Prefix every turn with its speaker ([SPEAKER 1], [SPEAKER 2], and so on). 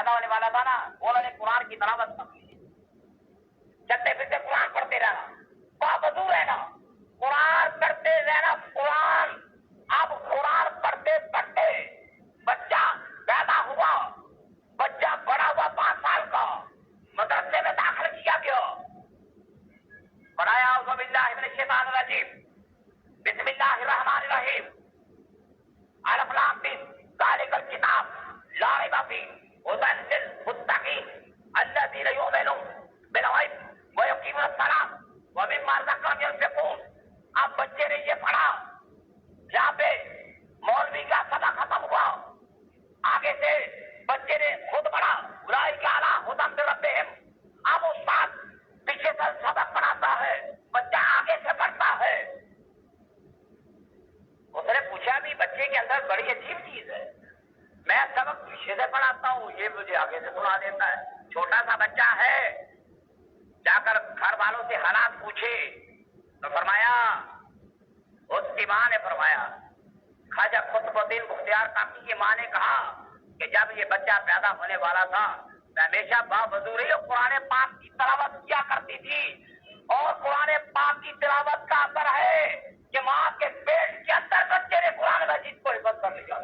[SPEAKER 1] پیدا ہونے والا تھا نا، انہوں نے قرآن کی تلاوت کر لی، چلتے پھرتے قرآن پڑھتے رہنا، باوضو رہنا، قرآن کرتے رہنا، قرآن۔ اب قرآن پڑھتے پڑھتے بچہ پیدا ہوا، بچہ بڑا ہوا 5 سال کا، مدرسے میں داخل کیا گیا، پڑھایا اعوذ باللہ من الشیطان الرجیم، بسم اللہ الرحمن الرحیم، الف لام میم، ذالک الکتاب لا ریب فیہ ھدی للمتقین الذین یؤمنون بالغیب ویقیمون الصلاۃ ومما رزقناہم ینفقون۔ اب بچے نے یہ پڑھا، یہاں پہ مولوی کا سبق ختم ہوا، آگے سے بچے نے خود پڑھا اولئک علی ھدی من ربہم۔ اب استاد پیچھے سے سبق پڑھاتا ہے، بچہ آگے سے پڑھتا ہے۔ اس نے پوچھا بھی بچے کے اندر بڑی عجیب چیز ہے، میں سبق پیچھے سے پڑھاتا ہوں، یہ مجھے آگے سے سنا دیتا ہے۔ چھوٹا سا بچہ ہے، جا کر گھر والوں سے حالات پوچھے تو فرمایا، اس کی ماں نے فرمایا، خواجہ قطب الدین بختیار کاکی کی ماں نے کہا کہ جب یہ بچہ پیدا ہونے والا تھا میں ہمیشہ باوضو رہی اور قرآن پاک کی تلاوت کیا کرتی تھی، اور قرآن پاک کی تلاوت کا اثر ہے کہ ماں کے پیٹ کے اندر بچے نے قرآن مجید کو حفظ کر لیا۔